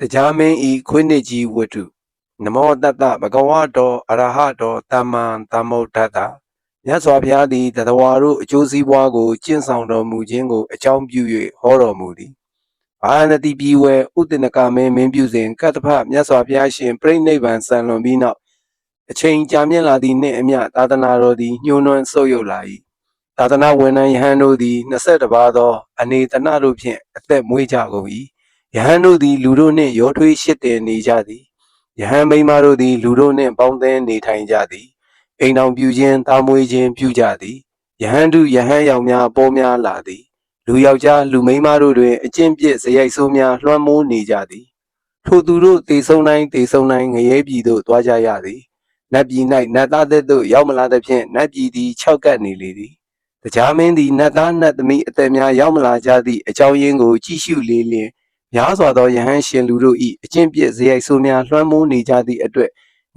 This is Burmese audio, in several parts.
Jamin e Quiniji Witu Namo Tata Bhagavato Arahato Taman Tamo Tata Yaswabhyadi Tatawaru Josi Wago Chinsando Mujingo Chambu Horo Mudi Anati Biwe Utinakame Mimbusing Katapa Yaswabhyashin Brain Navan San Lombino A chain Jamila di Nemia Tatanaro di Nunon Soyo Lai Tatana when I handle the Nasetabado Anita Narupian at that Muijago Yahano di Ludo ne Yotui Shite ni Jadi Yahamay Maro di Ludo ne Bonden ni Tainjadi Ainam Bujan Tamuijin Pujadi Yahandu Yahayamya Bomya Ladi Luyauja Lumay Maro de Chimpie Sayasomia Lamo ni Jadi Tuduro te so nine Yabido Dwajayadi Nabi night Nata de Yamala de Pien Nabi di Chaukani lady The Jamin di Nata Nat me at the Mia Yamala Jadi a Chow Yingo Chishu Lili Yazwado Yahanshin Ludo E, a champion Zayasomia, Ramo Nijadi Adre,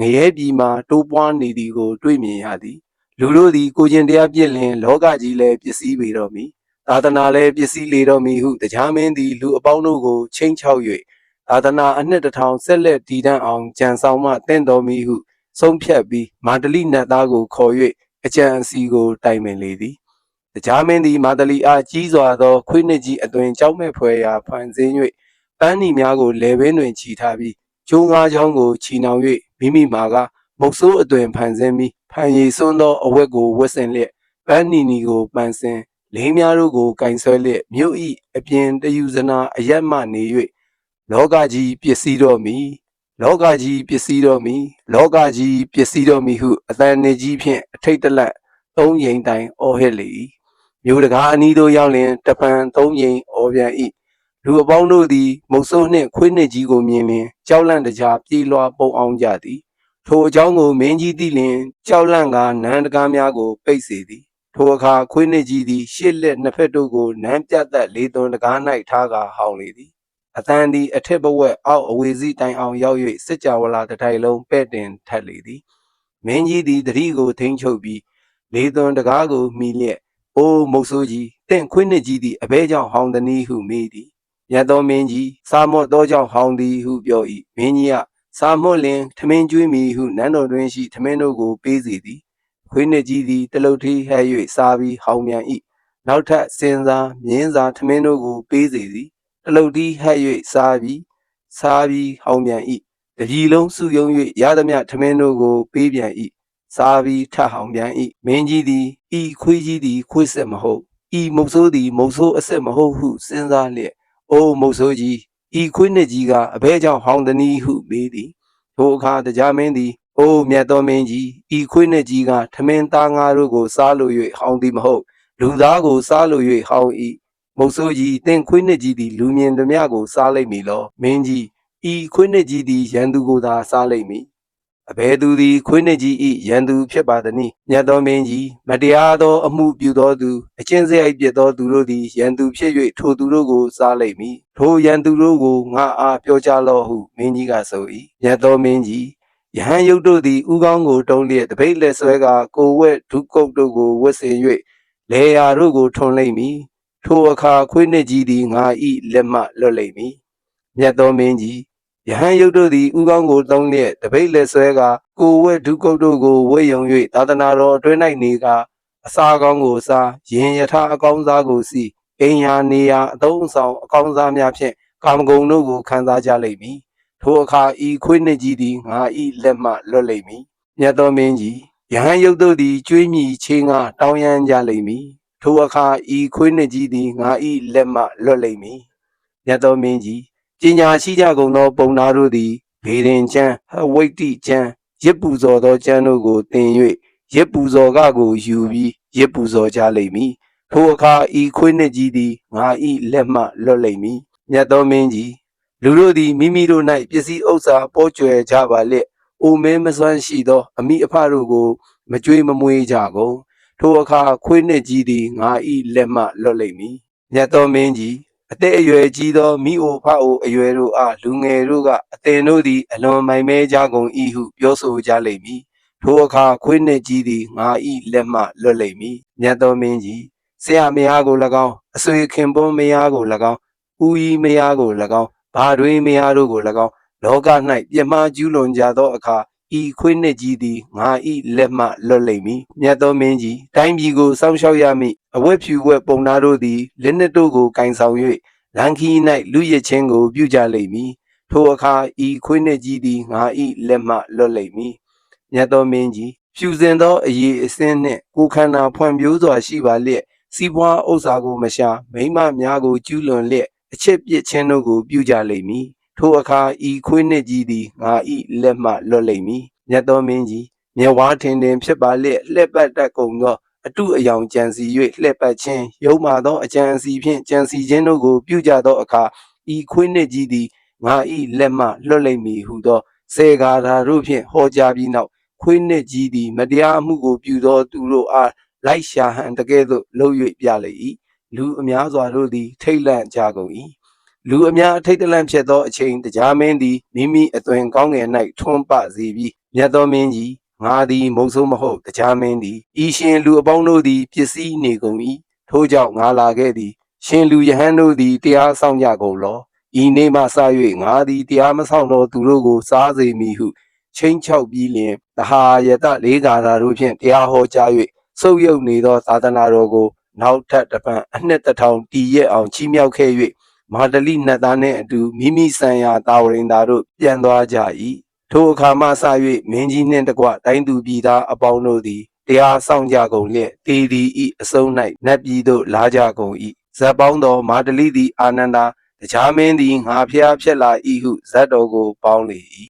Nayabima, Topuan Nidigo, Dreamy Yadi, Ludo di Kujendia Bielin, Logaji le Pisi Vidomi, Tatana le Pisi Lidomi, who the Jamin di Lu Abonogo, Change How Yue, Tatana another town, Sele Tidan on Jansama, Tendomi, who Som Piabi, Madalina Dago, Koye, a Jan Sigo, Diamond Lady. The Jamin di Madali are Jizo, Quinaji, a doing Jaume Puya, Panzinu. Bani Miago Leven and Chitabi, Junga Jongo, Chinawe, Mimi Maga, Moso Aduen Panzemi, Panye Sondo, Owego, Western Lit, Bani Nigo, Bansen, Lemiarugo, Gainsole, Mui, Apien, the Usana, Ayama Niwe, Logaji, Piesido me, Logaji, Piesido me, Logaji, Piesido me, who, Athaneji Pien, take the land, Tong Yang Dine, or Heli. Mudaga Nido Yalin, Tapan, Tong Yang, or Yan. လူအပေါင်းတို့သည်မုတ်ဆိုးနှင့်ခွေးနှင့်ကြီးကိုမြင်လျင်ကြောက်လန့်တကြားပြေးလွှားပုတ်အောင်ကြသည်ထိုအကြောင်းကိုမင်းကြီးသိလျင်ကြောက်လန့်ကနန်းတကားများကိုပိတ်စေသည်ထိုအခါခွေးနှင့်ကြီးသည်ရှေ့လက်နှစ်ဖက်တို့ကိုနန်းပြတ်သက်လေးသွန်းတကား၌ထားကာဟောင်လေသည်အတန်သည်အထက်ဘဝက်အောက်အဝေစီတိုင်အောင်ရောက်၍စစ်ကြဝဠာတစ်ထိုင်လုံးပဲ့တင်ထက်လေသည်မင်းကြီးသည်တတိကိုထိန်းချုပ်ပြီးလေးသွန်းတကားကိုမိလျက်အိုးမုတ်ဆိုးကြီးတင့်ခွေးနှင့်ကြီးသည်အဘဲကြောင့်ဟောင်သည်နည်းဟုမေးသည် မြတ်သောမင်းကြီးစာမော့သောကြောင့်ဟောင်းသည်ဟုပြော၏မင်းကြီးကစာမော့လင်ထမင်းကျွေးမီဟုနန်းတော်တွင်ရှိထမင်းတို့ကိုပေးစီသည်ခွေးနှင့်ကြီးသည်တလုတ်ထီးဟဲ့၍စားပြီးဟောင်းပြန်၏နောက်ထပ်စင်စားမြင်းစားထမင်းတို့ကိုပေးစီသည်တလုတ်ထီးဟဲ့၍စားပြီးဟောင်းပြန်၏တကြီးလုံးစုယုံ၍ရသမျှထမင်းတို့ကိုပေးပြန်၏စားပြီးထဟောင်းပြန်၏မင်းကြီးသည်ဤခွေးကြီးသည်ခွေးဆက်မဟုတ်ဤမုတ်ဆိုးသည်မုတ်ဆိုးအဆက်မဟုတ်ဟုစဉ်းစားလျက် အိုးမုတ်ဆိုးကြီးဤခွေးနှင့်ကြီးကအဘဲကြောင့်ဟောင်းသည်နည်းဟုမေးသည်ထိုအခါတရားမင်းသည်အိုးမြတ်သောမင်းကြီးဤခွေးနှင့်ကြီးကထမင်းသားငါတို့ကိုစားလို၍ဟောင်းသည်မဟုတ်လူသားကိုစားလို၍ဟောင်း၏မုတ်ဆိုးကြီးသင်ခွေးနှင့်ကြီးသည်လူမြင်သည်များကိုစားလိမ့်မည်လောမင်းကြီးဤခွေးနှင့်ကြီးသည်ရန်သူကိုသာစားလိမ့်မည်အဘဲသူသည်ခွေးနှင့်ကြီး၏ရန်သူဖြစ်ပါသည်။မြတ်သောမင်းကြီးမတရားသောအမှုပြုသောသူအကျင့်စရိုက်ပြသောသူတို့သည်ရန်သူဖြစ်၍ထိုသူတို့ကိုစားလိမ့်မည်။ထိုရန်သူတို့ကိုငါအားပြောကြလော့ဟုမင်းကြီးကဆို၏။မြတ်သောမင်းကြီးယဟန်ယုတ်တို့သည်ဥကောင်းကိုတုံးလျက်တပိတ်လက်ဆွဲကကိုဝက်ဒုကုတ်တို့ကိုဝတ်ဆင်၍လေယာတို့ကိုထွန်လိမ့်မည်။ထိုအခါခွေးနှင့်ကြီးသည်ငါ၏လက်မှလွတ်လိမ့်မည်။မြတ်သောမင်းကြီး ယဟန်ယုတ်တို့သည်ဥကောင်းကိုတုံးလျက်တပိတ်လက်ဆွဲကကိုဝက်ဒုကုတ်တို့ကိုဝေယုံ၍သာသနာတော်အတွင်း၌နေကအစာကောင်းကိုစားရင်ယထာအကောင်းစားကိုစီအိမ်ယာနေယာအသုံးဆောင်အကောင်းစားများဖြင့်ကာမဂုဏ်တို့ကိုခံစားကြလိမ့်မည်ထိုအခါဤခွေးနှင့်ကြီးသည်ငါ၏လက်မှလွတ်လိမ့်မည်မြတ်သောမင်းကြီးယဟန်ယုတ်တို့သည်ကျွေးမြီချေးငါတောင်းရန်ကြလိမ့်မည်ထိုအခါဤခွေးနှင့်ကြီးသည်ငါ၏လက်မှလွတ်လိမ့်မည်မြတ်သောမင်းကြီး ပညာရှိကြကုန်သောပုံနာတို့သည်ဘေရင်ချမ်းဟဝိတ္တိချမ်းရစ်ပူဇော်သောချမ်းတို့ကိုသင်၍ရစ်ပူဇော်ကကိုယူပြီးရစ်ပူဇော်ကြလိမ့်မည်ထိုအခါဤခွေးနှင့်ကြီးသည်ငါ၏လက်မှလွတ်လိမ့်မည်မြတ်သောမင်းကြီးလူတို့သည်မိမိတို့၌ပစ္စည်းဥစ္စာပေါ်ကျွယ်ကြပါလျက်အိုမင်းမစွမ်းရှိသောအမိအဖတို့ကိုမကြွေးမမွေးကြကုန်ထိုအခါခွေးနှင့်ကြီးသည်ငါ၏လက်မှလွတ်လိမ့်မည်မြတ်သောမင်းကြီး အသက်အရွယ်ကြီးသောမိအိုဖအိုအရွယ်တို့အားလူငယ်တို့ကအသင်တို့သည်အလွန်မိုင်မဲကြကုန်၏ဟုပြောဆိုကြလိမ့်မည်ထိုအခါခွေးနှင့်ကြီးသည်ငါ၏လက်မှလွတ်လိမ့်မည်မြတ်သောမင်းကြီးဆရာမယားကို၎င်းအဆွေခင်ပွန်းမယားကို၎င်းဦးကြီးမယားကို၎င်း ဘာတွင်မယားတို့ကို၎င်းလောက၌ပြစ်မှားကျူးလွန်ကြသောအခါဤခွေးနှင့်ကြီးသည်ငါဤလက်မှလွတ်လိမ့်မည်မြတ်သောမင်းကြီးတိုင်းပြည်ကိုစောင့်ရှောက်ရမည်အဝတ်ဖြူဝတ်ပုံသားတို့သည်လက်နှင့်တို့ကိုကင်ဆောင်၍လန်ခီ၌လူရချင်းကိုပြုကြလိမ့်မည်ထိုအခါဤခွေးနှင့်ကြီးသည်ငါဤလက်မှလွတ်လိမ့်မည်မြတ်သောမင်းကြီးဖြူစင်သောအရေးအစင်းနှင့်ကိုခန္ဓာဖွံ့ဖြိုးစွာရှိပါလျက်စီးပွားဥစ္စာကိုမရှာမိမများကိုကျူးလွန်လျက်အချက်ပြစ်ခြင်းတို့ကိုပြုကြလိမ့်မည်ထိုအခါဤခွေးနှင့်ကြီးသည်ငါဤလက်မှလွတ်လိမ့်မည်မြတ်သောမင်းကြီးမြဝါထင်တင်ဖြစ်ပါလျက်လှည့်ပတ်တတ်ကုန်သောအတုအယောင်ကြံစီ၍လှည့်ပတ်ခြင်းယုံမာသောအကြံအစီဖြင့်ကြံစီခြင်းတို့ကိုပြုကြသောအခါဤခွေးနှင့်ကြီးသည်ငါဤလက်မှလွတ်လိမ့်မည်ဟုသောစေကာထာတို့ဖြင့်ဟောကြားပြီးနောက်ခွေးနှင့်ကြီးသည်မတရားမှုကိုပြုသောသူတို့အားလိုက်ရှာဟန်တကဲ့သို့လှုပ်၍ပြလေ၏လူအများစွာတို့သည်ထိတ်လန့်ကြကုန်၏လူအများထိတ်တလန့်ဖြစ်သောအချိန်တရားမင်းသည်မိမိအသွင်ကောင်းငယ်၌ထွန်းပစေပြီးမြတ်သောမင်းကြီးငါသည်မုတ်ဆိုးမဟုတ်တရားမင်းသည်ဤရှင်လူအပေါင်းတို့သည်ပစ္စည်းနေကုန်၏ထို့ကြောင့်ငါလာခဲ့သည်ရှင်လူယဟန်တို့သည်တရားဆောင်ကြကုန်လောဤနေ့မှစ၍ငါသည်တရားမဆောင်သောသူတို့ကိုစားစေမည်ဟုချင်းချောက်ပြီးလျင်တဟာယတလေးကားတို့ဖြင့်တရားဟောကြား၍ဆုပ်ယုပ်နေသောသာသနာတော်ကိုနောက်ထပ်တစ်ပံအနှစ်တစ်ထောင်တည်ရက်အောင်ချီးမြှောက်ခဲ့၍မာတလိနတ်သားနှင့်အတူမိမိဆံရာတာဝရင်သားတို့ပြန်သွားကြ၏ထိုအခါမှစ၍မင်းကြီးနှင့်တကွတိုင်းသူပြည်သားအပေါင်းတို့သည်တရားဆောင်ကြကုန်လျက်တေဒီဤအစုံ၌နတ်ပြည်သို့လာကြကုန်၏ဇက်ပေါင်းသောမာတလိသည်အာနန္ဒာတရားမင်းသည်ငါဖျားဖြစ်လာ၏ဟုဇက်တော်ကိုပေါင်းလေ၏